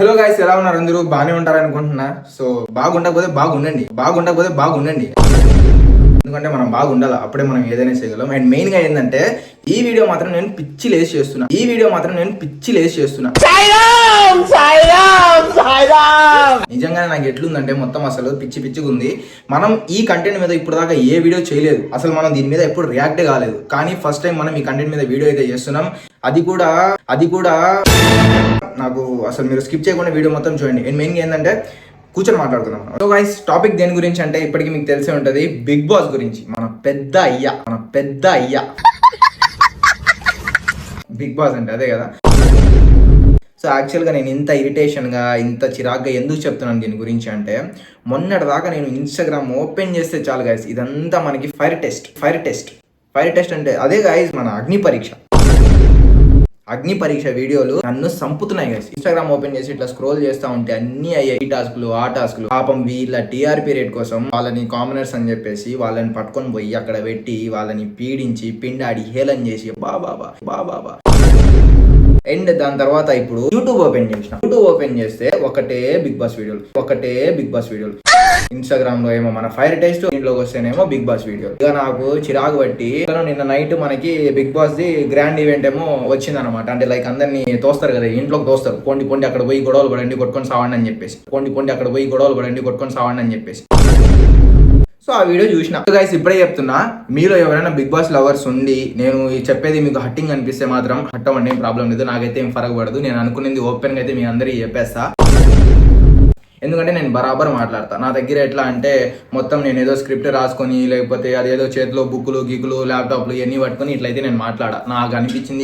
Hello guys, ఎలా ఉన్నారు? అందరూ బాగానే ఉంటారు అనుకుంటున్నా. సో బాగుండకపోతే బాగుండండి. ఎందుకంటే మనం బాగుండాలి, అప్పుడే మనం ఏదైనా చేయగలం. అండ్ మెయిన్ గా ఏంటంటే ఈ వీడియో మాత్రం నేను పిచ్చి లేసి చేస్తున్నా. నిజంగానే నాకు ఎట్లుందంటే మొత్తం అసలు పిచ్చిగా ఉంది. మనం ఈ కంటెంట్ మీద ఇప్పుడు దాకా ఏ వీడియో చేయలేదు, అసలు మనం దీని మీద ఎప్పుడు రియాక్ట్ కాలేదు. కానీ ఫస్ట్ టైం మనం ఈ కంటెంట్ మీద వీడియో అయితే చేస్తున్నాం. అది కూడా నాకు అసలు మీరు స్కిప్ చేయకుండా వీడియో మొత్తం చూడండి. అండ్ మెయిన్ ఏంటంటే కూర్చొని మాట్లాడుతున్నాం. సో గైస్, టాపిక్ దేని గురించి అంటే ఇప్పటికీ మీకు తెలిసే ఉంటది, బిగ్ బాస్ గురించి. మన పెద్ద అయ్య బిగ్ బాస్ అంటే అదే కదా. సో యాక్చువల్గా నేను ఇంత ఇరిటేషన్గా, ఇంత చిరాగ్గా ఎందుకు చెప్తున్నాను దీని గురించి అంటే, మొన్నటి దాకా నేను ఇన్స్టాగ్రామ్ ఓపెన్ చేస్తే చాలు గైస్, ఇదంతా మనకి ఫైర్ టెస్ట్ అంటే అదే గైస్, మన అగ్ని పరీక్ష వీడియోలు నన్ను సంపుతున్నాయి గైస్. ఇన్స్టాగ్రామ్ ఓపెన్ చేసి ఇట్లా స్క్రోల్ చేస్తా ఉంటే అన్ని అయ్యాయి, ఈ టాస్క్లు ఆ టాస్క్లు. పాపం వీళ్ళ టీఆర్పీ రేట్ కోసం వాళ్ళని కామనర్స్ అని చెప్పేసి వాళ్ళని పట్టుకొని పోయి అక్కడ పెట్టి వాళ్ళని పీడించి పిండాడి హేళన చేసి బాబా. అండ్ దాని తర్వాత ఇప్పుడు యూట్యూబ్ ఓపెన్ చేస్తే ఒకటే బిగ్ బాస్ వీడియోలు. ఇన్స్టాగ్రామ్ లో ఏమో మన ఫైర్ టెస్ట్, ఇంట్లోకి వస్తేనేమో బిగ్ బాస్ వీడియో. ఇక నాకు చిరాకు బట్టి నిన్న నైట్ మనకి Big Boss the grand event ఏమో వచ్చిందనమాట. అంటే లైక్ అందరినీ తోస్తారు కదా, ఇంట్లోకి తోస్తారు. కొండి అక్కడ పోయి గొడవలు పడండి కొట్టుకొని సావండి అని చెప్పేసి సో ఆ వీడియో చూసిన. గైస్, ఇప్పుడే చెప్తున్నా, మీలో ఎవరైనా బిగ్ బాస్ లవర్స్ ఉండి నేను చెప్పేది మీకు హట్టింగ్ అనిపిస్తే మాత్రం హట్టమండి, ఏం ప్రాబ్లం లేదు. నాకైతే ఏం ఫరక పడదు. నేను అనుకునేది ఓపెన్ గా అయితే మీ అందరికీ చెప్పేస్తా. ఎందుకంటే నేను బరాబర్ మాట్లాడతా. నా దగ్గర ఎట్లా అంటే మొత్తం నేను ఏదో స్క్రిప్ట్ రాసుకొని, లేకపోతే అదేదో చేతిలో బుక్కులు గీకులు ల్యాప్టాప్లు ఇవన్నీ పట్టుకొని ఇట్లయితే నేను మాట్లాడా. నాకు అనిపించింది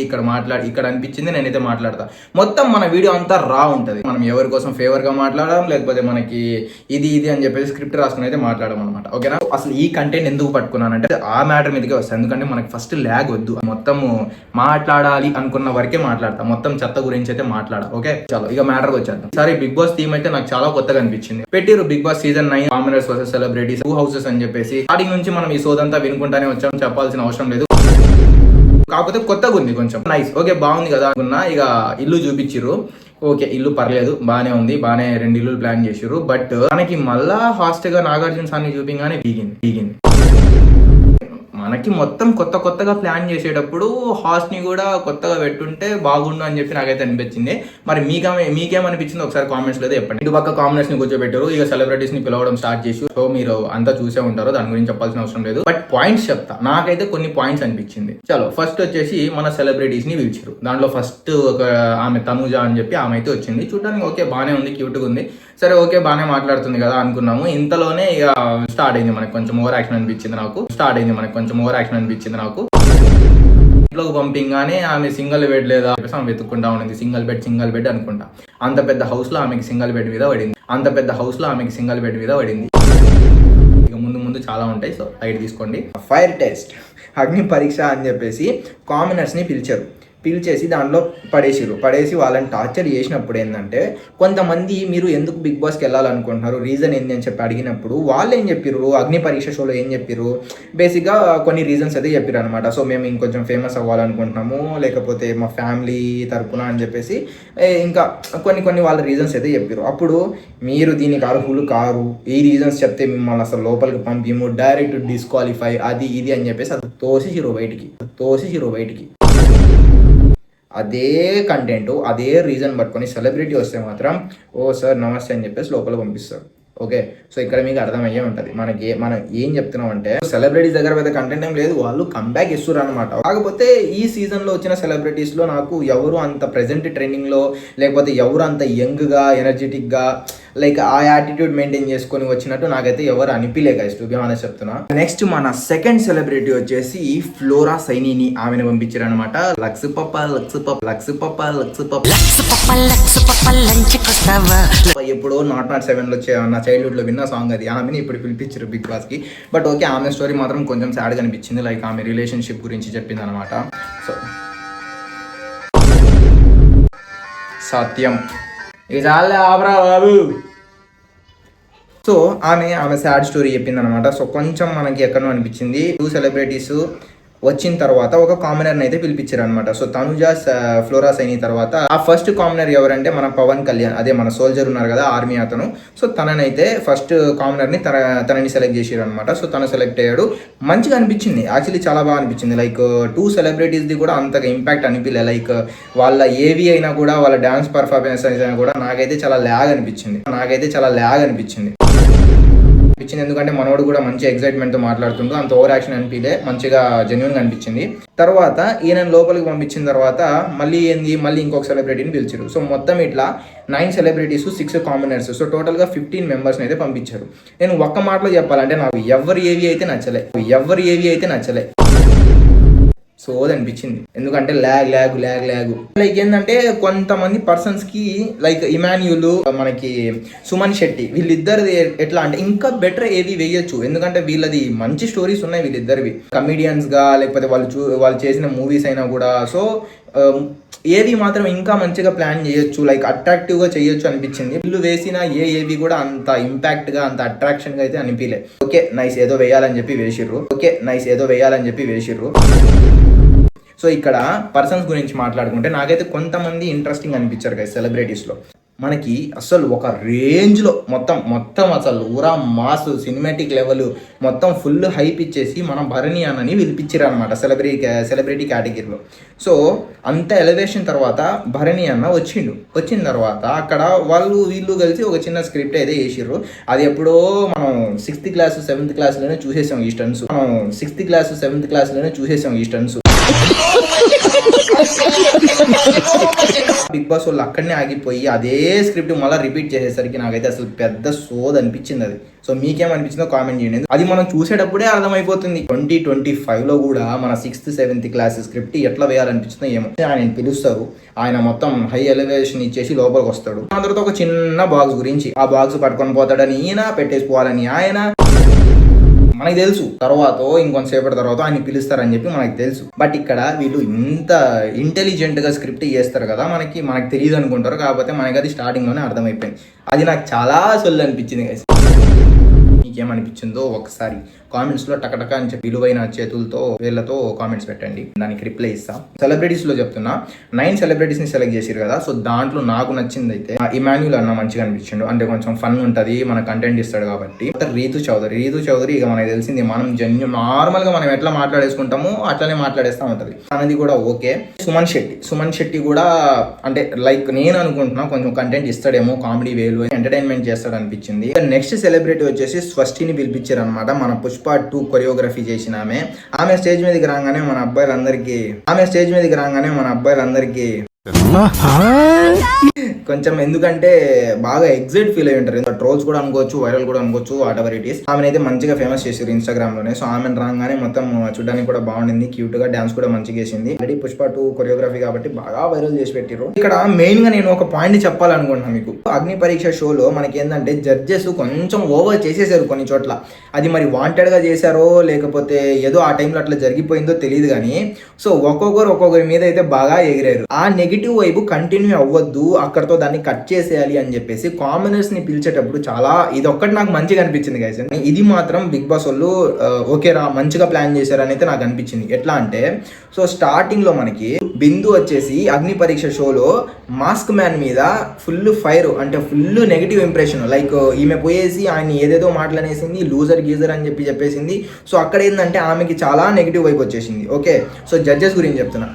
ఇక్కడ అనిపించింది నేనైతే మాట్లాడతా. మొత్తం మన వీడియో అంతా రా ఉంటుంది. మనం ఎవరి కోసం ఫేవర్ గా మాట్లాడడం, లేకపోతే మనకి ఇది అని చెప్పేసి స్క్రిప్ట్ రాసుకుని అయితే మాట్లాడడం అనమాట. ఓకేనా? అసలు ఈ కంటెంట్ ఎందుకు పట్టుకున్నానంటే ఆ మ్యాటర్ మీదకే వస్తాయి. ఎందుకంటే మనకి ఫస్ట్ ల్యాగ్ వద్దు, మొత్తం మాట్లాడాలి అనుకున్న వరకే మాట్లాడతా. మొత్తం చెత్త గురించి అయితే మాట్లాడా. ఓకే, చలో ఇక మ్యాటర్కి వచ్చేద్దాం. సరే, బిగ్ బాస్ థీమ్ అయితే నాకు చాలా కొత్తగా అనిపించింది. పెట్టిరు Big Boss season 9 commoners versus celebrities 2 houses అని చెప్పేసి. స్టార్టింగ్ నుంచి మనం ఈ సోదంతా వినుకుంటానే వచ్చాం, చెప్పాల్సిన అవసరం లేదు. కాకపోతే కొత్తగా ఉంది, కొంచెం నైస్. ఓకే, బాగుంది కదా అనుకున్నా. ఇక ఇల్లు చూపించిర్రు. ఓకే, ఇల్లు పర్లేదు, బానే ఉంది, బానే 2 ఇల్లు ప్లాన్ చేసిర్రు. బట్ మనకి మళ్ళా హాస్ట్ గా నాగార్జున సార్ని చూపించగానే బీగింది. మనకి మొత్తం కొత్తగా ప్లాన్ చేసేటప్పుడు హాస్ట్ ని కూడా కొత్తగా పెట్టుంటే బాగుండు అని చెప్పి నాకైతే అనిపించింది. మరి మీకేమనిపించింది ఒకసారి కామెంట్స్ లో చెప్పండి. ఇటు పక్క కామనర్స్ ని కూర్చోబెట్టారు, ఇక సెలబ్రిటీస్ ని పిలవడం స్టార్ట్ చేసి. సో మీరు అంతా చూసే ఉంటారు, దాని గురించి చెప్పాల్సిన అవసరం లేదు. బట్ పాయింట్స్ చెప్తా. నాకైతే కొన్ని పాయింట్స్ అనిపించింది. చలో, ఫస్ట్ వచ్చేసి మన సెలబ్రిటీస్ ని పిలిచారు. దాంట్లో ఫస్ట్ ఒక ఆమె తనుజ అని చెప్పి ఆమె అయితే వచ్చింది. చూడడానికి ఓకే, బానే ఉంది, క్యూట్ గా ఉంది. సరే, ఓకే, బానే మాట్లాడుతుంది కదా అనుకున్నాము. ఇంతలోనే ఇక స్టార్ట్ అయింది మనకి కొంచెం ఓవర్ యాక్షన్ అనిపించింది నాకు. ఇంట్లోకి పంపింగానే ఆమె సింగిల్ బెడ్ లేదా ఆమె వెతుక్కుంటా ఉండింది. సింగిల్ బెడ్ అనుకుంటా. అంత పెద్ద హౌస్ లో ఆమెకి సింగిల్ బెడ్ మీద పడింది. ఇక ముందు చాలా ఉంటాయి, సో లైట్ తీసుకోండి. ఫైర్ టెస్ట్, అగ్ని పరీక్ష అని చెప్పేసి కామనర్స్ ని పిలిచేసి దాంట్లో పడేసి వాళ్ళని టార్చర్ చేసినప్పుడు ఏంటంటే, కొంతమంది మీరు ఎందుకు బిగ్ బాస్కి వెళ్ళాలనుకుంటున్నారు, రీజన్ ఏంటి అని చెప్పి అడిగినప్పుడు వాళ్ళు ఏం చెప్పారు, అగ్ని పరీక్ష షోలో ఏం చెప్పారు, బేసిక్గా కొన్ని రీజన్స్ అయితే చెప్పారు అనమాట. సో మేము ఇంకొంచెం ఫేమస్ అవ్వాలనుకుంటున్నాము, లేకపోతే మా ఫ్యామిలీ తరపున అని చెప్పేసి ఇంకా కొన్ని వాళ్ళ రీజన్స్ అయితే చెప్పారు. అప్పుడు మీరు దీనికి అర్హులు కారు, ఈ రీజన్స్ చెప్తే మిమ్మల్ని అసలు లోపలికి పంపిము, డైరెక్ట్ డిస్క్వాలిఫై, అది ఇది అని చెప్పేసి అది తోసిరు బయటికి. అదే కంటెంట్, అదే రీజన్ పట్టుకొని సెలబ్రిటీ వస్తే మాత్రం ఓ సార్ నమస్తే అని చెప్పేసి లోపల పంపిస్తారు. ఓకే, సో ఇక్కడ మీకు అర్థమయ్యే ఉంటుంది మనం ఏం చెప్తున్నాం అంటే, సెలబ్రిటీస్ దగ్గర పెద్ద కంటెంట్ ఏం లేదు, వాళ్ళు కంబ్యాక్ ఇస్తారు అనమాట. కాకపోతే ఈ సీజన్ లో వచ్చిన సెలబ్రిటీస్ లో నాకు ఎవరు అంత ప్రెజెంట్ ట్రెండింగ్ లో, లేకపోతే ఎవరు అంత యంగ్ గా ఎనర్జెటిక్ గా లైక్ ఆ యాటిట్యూడ్ మెయింటైన్ చేసుకొని వచ్చినట్టు నాకైతే ఎవరు అనిపించలే గైస్, టు బి ఆనెస్ట్ చెప్తున్నా. నెక్స్ట్ మన సెకండ్ సెలబ్రిటీ వచ్చేసి ఫ్లోరా సైనిని, ఆమెను పంపించారు అనమాట. లక్స్ పప్ప ఎప్పుడో నాట్ 7 లో నా చైల్డ్హుడ్ లో విన్న సాంగ్ అది. ఆమెని ఇప్పుడు పిలిపించారు బిగ్ బాస్ కి. బట్ ఓకే, ఆమె స్టోరీ మాత్రం కొంచెం సాడ్ గా అనిపించింది. లైక్ ఆమె రిలేషన్షిప్ గురించి చెప్పింది అనమాట. సో సత్యం ఇది చాలా ఆపరా బాబు. సో ఆమె సాడ్ స్టోరీ చెప్పింది అనమాట. సో కొంచెం మనకి ఎక్కడో అనిపించింది. 2 సెలబ్రిటీస్ వచ్చిన తర్వాత ఒక కామనర్ని అయితే పిలిపించారు అనమాట. సో తనుజ ఫ్లోరాస్ అయిన తర్వాత ఆ ఫస్ట్ కామనర్ ఎవరంటే మన పవన్ కళ్యాణ్, అదే మన సోల్జర్ ఉన్నారు కదా ఆర్మీ అతను. సో తననైతే ఫస్ట్ కామనర్ని తనని సెలెక్ట్ చేసారు అనమాట. సో తను సెలెక్ట్ అయ్యాడు. మంచిగా అనిపించింది యాక్చువల్లీ, చాలా బాగా అనిపించింది. లైక్ 2 సెలబ్రిటీస్ది కూడా అంతగా ఇంపాక్ట్ అనిపించలే. లైక్ వాళ్ళ ఏవి అయినా కూడా, వాళ్ళ డాన్స్ పర్ఫార్మెన్స్ అయినా కూడా నాకైతే చాలా ల్యాగ్ అనిపించింది. ఎందుకంటే మనోడు కూడా మంచి ఎక్సైట్మెంట్తో మాట్లాడుతుంటూ అంత ఓవర్ యాక్షన్ అనిపించలే, మంచిగా జెన్యున్గా అనిపించింది. తర్వాత ఈయన లోపలికి పంపించిన తర్వాత మళ్ళీ ఇంకొక సెలబ్రిటీని పిలిచారు. సో మొత్తం ఇట్లా 9 సెలబ్రిటీస్, 6 కామనర్స్, సో టోటల్గా 15 మెంబర్స్ని అయితే పంపించారు. నేను ఒక్క మాటలో చెప్పాలంటే నాకు ఎవరి ఏవి అయితే నచ్చలే. సో అది అనిపించింది. ఎందుకంటే ల్యాగ్ లైక్ ఏంటంటే కొంతమంది పర్సన్స్ కి లైక్ ఇమాన్యుల్, మనకి సుమన్ శెట్టి, వీళ్ళిద్దరిది ఎట్లా అంటే ఇంకా బెటర్ ఏవి వేయొచ్చు. ఎందుకంటే వీళ్ళది మంచి స్టోరీస్ ఉన్నాయి వీళ్ళిద్దరివి, కమిడియన్స్ గా లేకపోతే వాళ్ళు చేసిన మూవీస్ అయినా కూడా. సో ఏవి మాత్రం ఇంకా మంచిగా ప్లాన్ చేయొచ్చు, లైక్ అట్రాక్టివ్గా చేయొచ్చు అనిపించింది. వీళ్ళు వేసిన ఏవి కూడా అంత ఇంపాక్ట్గా, అంత అట్రాక్షన్గా అయితే అనిపించలే. ఓకే నైస్ ఏదో వేయాలని చెప్పి వేసిర్రు. సో ఇక్కడ పర్సన్స్ గురించి మాట్లాడుకుంటే నాకైతే కొంతమంది ఇంట్రెస్టింగ్ అనిపించారు కదా సెలబ్రిటీస్లో. మనకి అసలు ఒక రేంజ్లో మొత్తం అసలు ఊరా మాస్ సినిమాటిక్ లెవెల్ మొత్తం ఫుల్ హైప్ ఇచ్చేసి మనం భరణి అన్నని పిలిపించారు అనమాట సెలబ్రిటీ కేటగిరీలో. సో అంత ఎలివేషన్ తర్వాత భరణి అన్న వచ్చిన తర్వాత అక్కడ వీళ్ళు కలిసి ఒక చిన్న స్క్రిప్ట్ అయితే చేసిర్రు. అది ఎప్పుడో మనం 6th క్లాస్ 7th క్లాస్లోనే చూసేసాం ఈ స్టన్స్. బిగ్ బాస్ వాళ్ళు అక్కడనే ఆగిపోయి అదే స్క్రిప్ట్ మళ్ళీ రిపీట్ చేసేసరికి నాకైతే అసలు పెద్ద సోది అనిపించింది అది. సో మీకేమనిపించిందో కామెంట్ చేయండి. అది మనం చూసేటప్పుడే అర్థమైపోతుంది. 2025లో కూడా మన 6th 7th క్లాస్ స్క్రిప్ట్ ఎట్లా వేయాలనిపించిందో ఏమో. ఆయన పిలుస్తారు, ఆయన మొత్తం హై ఎలివేషన్ ఇచ్చేసి లోపలికి వస్తాడు. దాని తర్వాత ఒక చిన్న బాక్స్ గురించి, ఆ బాక్స్ పట్టుకొని పోతాడని ఈయన, పెట్టేసుకోవాలని ఆయన మనకి తెలుసు. తర్వాత ఇంకొంతసేపటి తర్వాత ఆయన పిలుస్తారని చెప్పి మనకి తెలుసు. బట్ ఇక్కడ వీళ్ళు ఇంత ఇంటెలిజెంట్ గా స్క్రిప్ట్ చేస్తారు కదా, మనకి తెలియదు అనుకుంటారు. కాకపోతే మనకి అది స్టార్టింగ్ లోనే అర్థమైపోయింది. అది నాకు చాలా సొల్లు అనిపించింది. మీకేమనిపించిందో ఒకసారి కామెంట్స్లో టకటక అని చెప్పి విలువైన చేతులతో వేళ్లతో కామెంట్స్ పెట్టండి, దానికి రిప్లై ఇస్తా. సెలబ్రిటీస్లో చెప్తున్నా 9 సెలబ్రిటీస్ని సెలెక్ట్ చేశారు కదా. సో దాంట్లో నాకు నచ్చింది అయితే ఇమాన్యుల్ అన్న మంచిగా అనిపించిండు. అంటే కొంచెం ఫన్ ఉంటుంది, మన కంటెంట్ ఇస్తాడు కాబట్టి. రీతు చౌదరి ఇక మనకి తెలిసింది, మనం నార్మల్గా మనం ఎట్లా మాట్లాడేసుకుంటామో అట్లనే మాట్లాడేస్తూ ఉంటుంది. అనేది కూడా ఓకే. సుమన్ శెట్టి కూడా అంటే లైక్ నేను అనుకుంటున్నా కొంచెం కంటెంట్ ఇస్తాడేమో, కామెడీ వేలు ఎంటర్టైన్మెంట్ చేస్తాడు అనిపించింది. నెక్స్ట్ సెలబ్రిటీ వచ్చేసి స్వస్తిని పిలిపించారు అనమాట. మన పుష్ప 2 కొరియోగ్రఫీ చేసిన ఆమె స్టేజ్ మీదకి రాగానే మన అబ్బాయిలందరికీ కొంచెం ఎందుకంటే బాగా ఎగ్జైట్ ఫీల్ అయి ఉంటారు. ట్రోల్స్ కూడా అనుకోవచ్చు, వైరల్ కూడా అనుకోవచ్చు, వాట్ ఎవర్ ఇట్ ఈస్. ఆమెనైతే మంచిగా ఫేమస్ చేశారు ఇన్స్టాగ్రామ్ లోనే. సో ఆమెను రాగానే మొత్తం చూడడానికి కూడా బాగుండింది, క్యూట్ గా డాన్స్ కూడా మంచిగా చేసింది. ఆల్రెడీ పుష్ప 2 కొరియోగ్రఫీ కాబట్టి బాగా వైరల్ చేసి పెట్టారు. ఇక్కడ మెయిన్ గా నేను ఒక పాయింట్ చెప్పాలనుకుంటున్నాను మీకు. అగ్ని పరీక్ష షోలో మనకి ఏంటంటే జడ్జెస్ కొంచెం ఓవర్ చేసేసారు కొన్ని చోట్ల. అది మరి వాంటెడ్ గా చేశారో లేకపోతే ఏదో ఆ టైంలో అట్లా జరిగిపోయిందో తెలియదు కానీ, సో ఒక్కొక్కరి మీద అయితే బాగా ఎగిరారు. ఆ నెగిటివ్ వైపు కంటిన్యూ అవ్వద్దు, అక్కడతో దాన్ని కట్ చేసేయాలి అని చెప్పేసి కామనర్స్ ని పిలిచేటప్పుడు చాలా ఇది ఒక్కటి నాకు మంచిగా అనిపించింది గైస్. ఇది మాత్రం బిగ్ బాస్ వాళ్ళు ఓకే రా మంచిగా ప్లాన్ చేశారని అయితే నాకు అనిపించింది. ఎట్లా అంటే సో స్టార్టింగ్ లో మనకి బిందు వచ్చేసి అగ్ని పరీక్ష షోలో మాస్క్ మ్యాన్ మీద ఫుల్ ఫైర్, అంటే ఫుల్ నెగిటివ్ ఇంప్రెషన్. లైక్ ఈమె పోయేసి ఆయన ఏదేదో మాటలనేసింది, లూజర్ గీజర్ అని చెప్పేసింది. సో అక్కడ ఏంటంటే ఆమెకి చాలా నెగిటివ్ వైపు వచ్చేసింది. ఓకే, సో జడ్జెస్ గురించి చెప్తున్నా.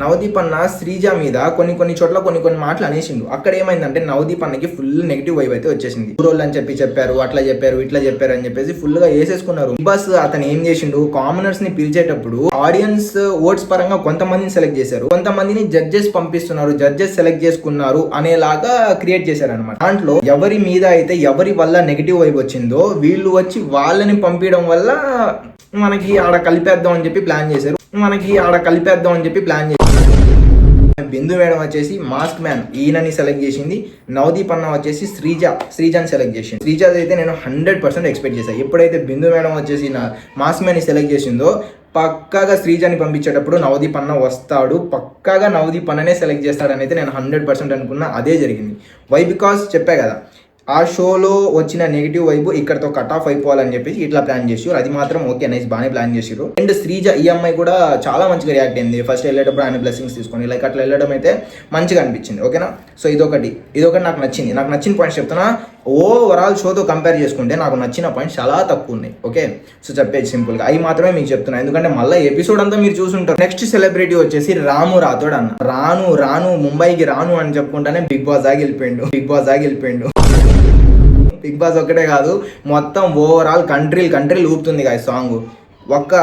నవదీప్ అన్న శ్రీజ మీద కొన్ని చోట్ల కొన్ని మాటలు అనేసిండు. అక్కడ ఏమైందంటే నవదీప్ అన్నకి ఫుల్ నెగిటివ్ వైపు అయితే వచ్చేసింది. ఊరోళ్ళు అని చెప్పారు, అట్లా చెప్పారు, ఇట్లా చెప్పారు అని చెప్పేసి ఫుల్ గా వేసేసుకున్నారు. బస్ అతను ఏం చేసిండు, కామనర్స్ ని పిలిచేటప్పుడు ఆడియన్స్ ఓట్స్ పరంగా కొంతమందిని సెలెక్ట్ చేశారు, కొంతమందిని జడ్జెస్ పంపిస్తున్నారు, జడ్జెస్ సెలెక్ట్ చేసుకున్నారు అనేలాగా క్రియేట్ చేశారు అనమాట. దాంట్లో ఎవరి మీద అయితే ఎవరి వల్ల నెగిటివ్ వైపు వచ్చిందో వీళ్ళు వచ్చి వాళ్ళని పంపించడం వల్ల మనకి ఆడ కలిపేద్దాం అని చెప్పి ప్లాన్ చేశారు. బిందు మేడం వచ్చేసి మాస్క్ మ్యాన్ ఈయనని సెలెక్ట్ చేసింది. నవదీప్ అన్న వచ్చేసి శ్రీజాని సెలెక్ట్ చేసింది. శ్రీజాది అయితే నేను 100% ఎక్స్పెక్ట్ చేశాను. ఎప్పుడైతే బిందు మేడం వచ్చేసి మాస్క్ మ్యాన్ ని సెలెక్ట్ చేసిందో పక్కాగా శ్రీజాని పంపించేటప్పుడు నవదీప్ అన్న వస్తాడు, పక్కాగా నవదీప్ అన్ననే సెలెక్ట్ చేస్తాడని అయితే నేను 100% అనుకున్నా. అదే జరిగింది. వై బికాస్ చెప్పా కదా, ఆ షోలో వచ్చిన నెగిటివ్ వైపు ఇక్కడతో కట్ ఆఫ్ అయిపోవాలని చెప్పేసి ఇట్లా ప్లాన్ చేసారు. అది మాత్రం ఓకే నైస్, బాగానే ప్లాన్ చేసారు. అండ్ శ్రీజ ఈ అమ్మాయి కూడా చాలా మంచిగా రియాక్ట్ అయింది. ఫస్ట్ వెళ్ళేటప్పుడు ఆయన బ్లెస్సింగ్స్ తీసుకొని లైక్ అట్లా వెళ్ళడం అయితే మంచిగా అనిపించింది. ఓకేనా, సో ఇదొకటి నాకు నచ్చింది. నాకు నచ్చిన పాయింట్స్ చెప్తున్నా. ఓవరాల్ షోతో కంపేర్ చేసుకుంటే నాకు నచ్చిన పాయింట్స్ చాలా తక్కువ ఉన్నాయి. ఓకే, సో చెప్పేది సింపుల్గా అవి మాత్రమే మీకు చెప్తున్నా, ఎందుకంటే మళ్ళీ ఎపిసోడ్ అంతా మీరు చూసుంటారు. నెక్స్ట్ సెలబ్రిటీ వచ్చేసి రాము రాథోడ్ అన్న. రాను ముంబైకి రాను అని చెప్పుకుంటానే బిగ్ బాస్ దాకా వెళ్ళిపోయిండు. బిగ్ బాస్ ఒక్కటే కాదు, మొత్తం ఓవరాల్ కంట్రీలు ఊపుతుంది గాయస్ సాంగ్. ఒక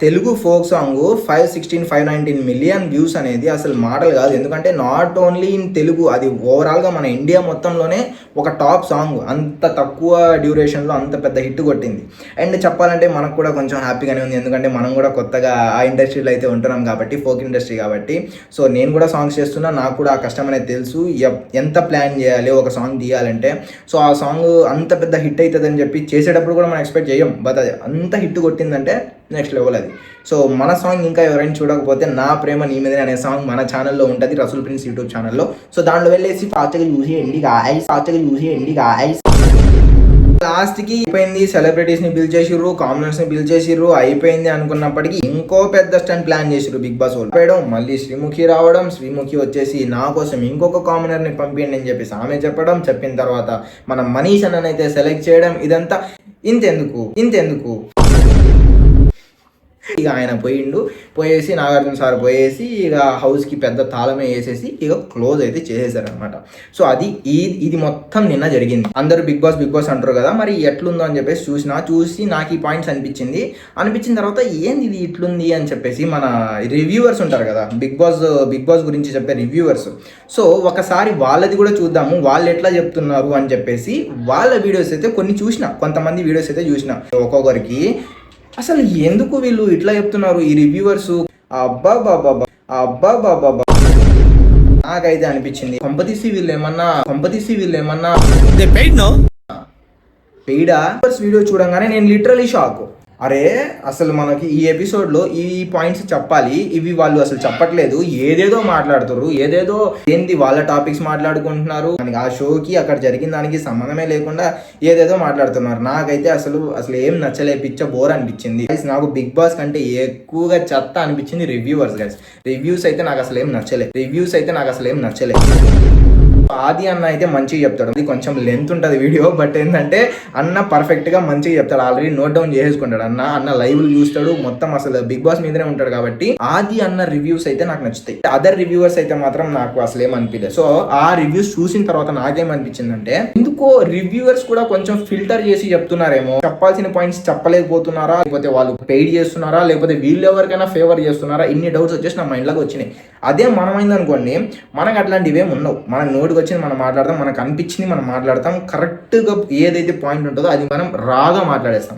Telugu folk song 519 million views అనేది అసలు మాటలు కాదు. ఎందుకంటే నాట్ ఓన్లీ ఇన్ తెలుగు, అది ఓవరాల్గా మన ఇండియా మొత్తంలోనే ఒక టాప్ సాంగ్. అంత తక్కువ డ్యూరేషన్లో అంత పెద్ద హిట్ కొట్టింది. అండ్ చెప్పాలంటే మనకు కూడా కొంచెం హ్యాపీగానే ఉంది, ఎందుకంటే మనం కూడా కొత్తగా ఆ ఇండస్ట్రీలో అయితే ఉంటున్నాం కాబట్టి, ఫోక్ ఇండస్ట్రీ కాబట్టి. సో నేను కూడా సాంగ్స్ చేస్తున్నా, నాకు కూడా ఆ కష్టం అనేది తెలుసు. ఎంత ప్లాన్ చేయాలి ఒక సాంగ్ తీయాలంటే. సో ఆ సాంగ్ అంత పెద్ద హిట్ అవుతుందని చెప్పి చేసేటప్పుడు కూడా మనం ఎక్స్పెక్ట్ చేయం, బట్ అది అంత హిట్ కొట్టిందంటే నెక్స్ట్ లెవెల్ అది. సో మన సాంగ్ ఇంకా ఎవరైనా చూడకపోతే నా ప్రేమ నీ మీదనే అనే సాంగ్ మన ఛానల్లో ఉంటుంది, రసూల్ ప్రిన్స్ యూట్యూబ్ ఛానల్లో. సో దాంట్లో వెళ్ళేసి ఫాస్ట్గా చూసేయండి గాయ్స్. లాస్ట్కి అయిపోయింది, సెలబ్రిటీస్ని పిలిచేసిర్రు, కామనర్స్ని పిలిచేసిర్రు, అయిపోయింది అనుకున్నప్పటికీ ఇంకో పెద్ద స్టంట్ ప్లాన్ చేసిర్రు బిగ్ బాస్ వాళ్ళు. పోయడం మళ్ళీ శ్రీముఖి రావడం, శ్రీముఖి వచ్చేసి నా కోసం ఇంకొక కామనర్ని పంపించండి అని చెప్పేసి ఆమె చెప్పిన తర్వాత మన మనీష్ అన్ననైతే సెలెక్ట్ చేయడం. ఇదంతా ఇంతెందుకు ఇక ఆయన పోయేసి నాగార్జున సార్ పోయేసి ఇక హౌస్కి పెద్ద తాళమే వేసేసి ఇక క్లోజ్ అయితే చేసేసారనమాట. సో ఇది మొత్తం నిన్న జరిగింది. అందరూ బిగ్ బాస్ అంటారు కదా, మరి ఎట్లుందో అని చెప్పేసి చూసి నాకు ఈ పాయింట్స్ అనిపించిన తర్వాత ఏంది ఇది ఇట్లుంది అని చెప్పేసి మన రివ్యూవర్స్ ఉంటారు కదా, బిగ్ బాస్ గురించి చెప్పే రివ్యూవర్స్. సో ఒకసారి వాళ్ళది కూడా చూద్దాము, వాళ్ళు ఎట్లా చెప్తున్నారు అని చెప్పేసి వాళ్ళ వీడియోస్ అయితే కొంతమంది వీడియోస్ అయితే చూసిన. ఒక్కొక్కరికి అసలు ఎందుకు వీళ్ళు ఇట్లా చెప్తున్నారు ఈ రివ్యూవర్స్, అబ్బా నాకైతే అనిపించింది కొంపతీసి వీళ్ళు ఏమన్నా పెయిడా వీడియో చూడంగానే నేను లిటరలీ షాక్. అరే అసలు మనకి ఈ ఎపిసోడ్లో ఈ పాయింట్స్ చెప్పాలి, ఇవి వాళ్ళు అసలు చెప్పట్లేదు, ఏదేదో మాట్లాడుతారు, ఏంది వాళ్ళ టాపిక్స్ మాట్లాడుకుంటున్నారు, ఆ షోకి అక్కడ జరిగిన దానికి సంబంధమే లేకుండా ఏదేదో మాట్లాడుతున్నారు. నాకైతే అసలు ఏం నచ్చలే, పిచ్చ బోర్ అనిపించింది. నాకు బిగ్ బాస్ కంటే ఎక్కువగా చెత్త అనిపించింది రివ్యూవర్స్ గైస్. రివ్యూస్ అయితే నాకు అసలు ఏం నచ్చలే. ఆది అన్న అయితే మంచిగా చెప్తాడు, అది కొంచెం లెంత్ ఉంటుంది వీడియో, బట్ ఏంటంటే అన్న పర్ఫెక్ట్గా మంచిగా చెప్తాడు. ఆల్రెడీ నోట్ డౌన్ చేసుకుంటాడు అన్న లైవ్ చూస్తాడు, మొత్తం అసలు బిగ్ బాస్ మీదనే ఉంటాడు కాబట్టి ఆది అన్న రివ్యూస్ అయితే నాకు నచ్చుతాయి. అదర్ రివ్యూవర్స్ అయితే మాత్రం నాకు అసలు ఏమనిపించలేదు. సో ఆ రివ్యూస్ చూసిన తర్వాత నాకేమనిపించిందంటే ఎందుకో రివ్యూవర్స్ కూడా కొంచెం ఫిల్టర్ చేసి చెప్తున్నారేమో, చెప్పాల్సిన పాయింట్స్ చెప్పలేకపోతున్నారా, లేకపోతే వాళ్ళు పెయిడ్ చేస్తున్నారా, లేకపోతే వీళ్ళు ఎవరికైనా ఫేవర్ చేస్తున్నారా, ఇన్ని డౌట్స్ వచ్చేసి నా మైండ్లోకి వచ్చినాయి. అదే మనమైంది అనుకోండి, మనకు అట్లాంటివి ఏమి ఉండవు, మన నోటికి వచ్చింది మనం మాట్లాడతాం, మనకు అనిపించింది మనం మాట్లాడతాం, కరెక్ట్గా ఏదైతే పాయింట్ ఉంటుందో అది మనం రాగా మాట్లాడేస్తాం.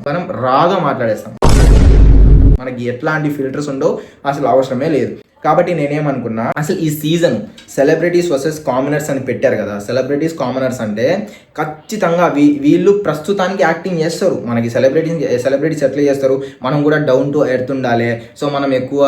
మనకి ఎట్లాంటి ఫిల్టర్స్ ఉండవు, అసలు అవసరమే లేదు. కాబట్టి నేనేమనుకున్నా, అసలు ఈ సీజన్ సెలబ్రిటీస్ వర్సెస్ కామనర్స్ అని పెట్టారు కదా, సెలబ్రిటీస్ కామనర్స్ అంటే ఖచ్చితంగా వీళ్ళు ప్రస్తుతానికి యాక్టింగ్ చేస్తారు. మనకి సెలబ్రిటీస్ ఎట్లా చేస్తారు, మనం కూడా డౌన్ టు ఎర్త్ ఉండాలి, సో మనం ఎక్కువ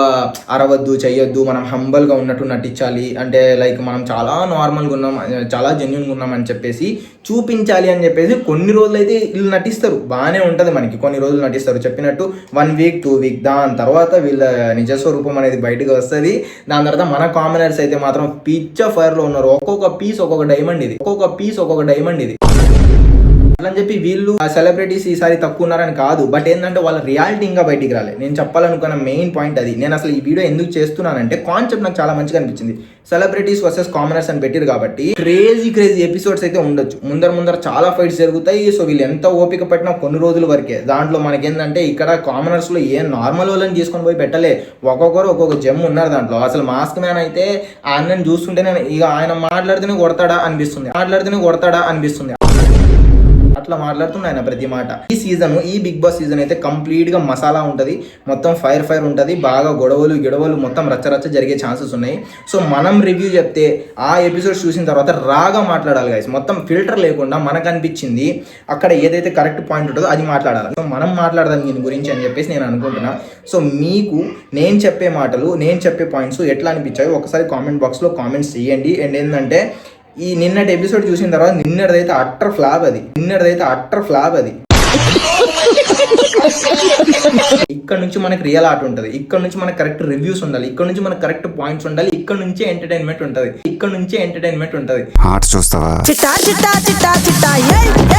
అరవద్దు చెయ్యొద్దు, మనం హంబల్గా ఉన్నట్టు నటించాలి, అంటే లైక్ మనం చాలా నార్మల్గా ఉన్నాం, చాలా జెన్యున్గా ఉన్నాం అని చెప్పేసి చూపించాలి అని చెప్పేసి కొన్ని రోజులు అయితే వీళ్ళు నటిస్తారు, బాగానే ఉంటుంది. మనకి కొన్ని రోజులు నటిస్తారు, చెప్పినట్టు 1 వీక్ 2 వీక్, దాని తర్వాత వీళ్ళ నిజస్వరూపం అనేది బయటకు వస్తుంది. దాని తర్వాత మన కామనర్స్ అయితే మాత్రం పిచ్చ ఫైర్ లో ఉన్నారు. ఒక్కొక్క పీస్ ఒక్కొక్క డైమండ్ ఇది అట్లా అని చెప్పి వీళ్ళు ఆ సెలబ్రిటీస్ ఈసారి తక్కువ ఉన్నారని కాదు, బట్ ఏంటంటే వాళ్ళ రియాలిటీ ఇంకా బయటికి రాలేదు. నేను చెప్పాలనుకున్న మెయిన్ పాయింట్ అది. నేను అసలు ఈ వీడియో ఎందుకు చేస్తున్నానంటే కాన్సెప్ట్ నాకు చాలా మంచిగా అనిపించింది. సెలబ్రిటీస్ వర్సెస్ కామనర్స్ అని పెట్టారు కాబట్టి క్రేజీ ఎపిసోడ్స్ అయితే ఉండొచ్చు. ముందర చాలా ఫైట్స్ జరుగుతాయి. సో వీళ్ళు ఎంత ఓపిక పట్టినా కొన్ని రోజుల వరకే. దాంట్లో మనకేంటంటే ఇక్కడ కామనర్స్ లో ఏం నార్మల్ వాళ్ళని తీసుకొని పోయి పెట్టలే, ఒక్కొక్కరు ఒక్కొక్క జెమ్ ఉన్నారు దాంట్లో. అసలు మాస్క్ మ్యాన్ అయితే ఆ అన్నని చూస్తుంటే ఇక ఆయన మాట్లాడితేనే కొడతాడా అనిపిస్తుంది. అట్లా మాట్లాడుతున్నా ఆయన ప్రతి మాట. ఈ బిగ్ బాస్ సీజన్ అయితే కంప్లీట్ గా మసాలా ఉంటది, మొత్తం ఫైర్ ఉంటది, బాగా గొడవలు మొత్తం రచ్చ జరిగే ఛాన్సెస్ ఉన్నాయి. సో మనం రివ్యూ చెప్తే ఆ ఎపిసోడ్స్ చూసిన తర్వాత రాగా మాట్లాడాలి గైస్, మొత్తం ఫిల్టర్ లేకుండా మనకు అనిపించింది అక్కడ ఏదైతే కరెక్ట్ పాయింట్ ఉంటుందో అది మాట్లాడాలి. సో మనం మాట్లాడదాం దీని గురించి అని చెప్పేసి నేను అనుకుంటున్నా. సో మీకు నేను చెప్పే మాటలు, నేను చెప్పే పాయింట్స్ ఎట్లా అనిపించాయో ఒకసారి కామెంట్ బాక్స్ లో కామెంట్స్ చేయండి. అండ్ ఏంటంటే ఈ నిన్నటి ఎపిసోడ్ చూసిన తర్వాత నిన్నటిదైతే అట్టర్ ఫ్లాప్ అది ఇక్కడ నుంచి మనకి రియల్ ఆర్ట్ ఉంటుంది, ఇక్కడ నుంచి మనకి కరెక్ట్ రివ్యూస్ ఉండాలి, ఇక్కడ నుంచి మనకి కరెక్ట్ పాయింట్స్ ఉండాలి, ఇక్కడ నుంచే ఎంటర్టైన్మెంట్ ఉంటుంది. ఆర్ట్స్ చూస్తావా?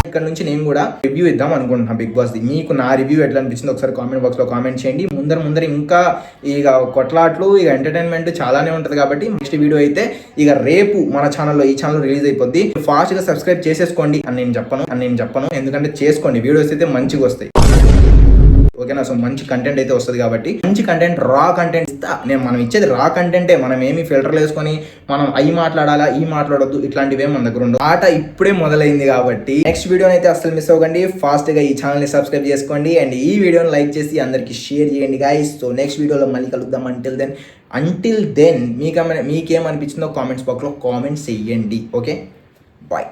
ఇక్కడ నుంచి నేను కూడా రివ్యూ ఇద్దాం అనుకుంటున్నా బిగ్ బాస్ ది. మీకు నా రివ్యూ ఎట్లా అనిపించింది ఒకసారి కామెంట్ బాక్స్ లో కామెంట్ చేయండి. ముందర ఇంకా ఇక కొట్లాట్లు ఇక ఎంటర్టైన్మెంట్ చాలానే ఉంటది కాబట్టి నెక్స్ట్ వీడియో అయితే ఇక రేపు మన ఛానల్లో ఈ ఛానల్ రిలీజ్ అయిపోద్ది. ఫాస్ట్ గా సబ్స్క్రైబ్ చేసేసుకోండి అని నేను చెప్పను ఎందుకంటే చేసుకోండి, వీడియోస్ అయితే మంచిగా వస్తాయి. ఓకేనా? సో మంచి కంటెంట్ అయితే వస్తుంది కాబట్టి మంచి కంటెంట్, రా కంటెంట్ ఇస్తా నేను. మనం ఇచ్చేది రా కంటెంటే, మనం ఏమి ఫిల్టర్లు వేసుకొని మనం అవి మాట్లాడాలా ఈ మాట్లాడొద్దు ఇట్లాంటివి మన దగ్గర ఉండదు. ఆట ఇప్పుడే మొదలైంది కాబట్టి నెక్స్ట్ వీడియోని అయితే అసలు మిస్ అవ్వకండి. ఫాస్ట్ గా ఈ ఛానల్ ని సబ్స్క్రైబ్ చేసుకోండి అండ్ ఈ వీడియోని లైక్ చేసి అందరికి షేర్ చేయండి గైస్. సో నెక్స్ట్ వీడియోలో మళ్ళీ కలుద్దాం. అంటిల్ దెన్ మీకేమనిపించిందో కామెంట్స్ బాక్స్ లో కామెంట్స్ చెయ్యండి. Okay, bye.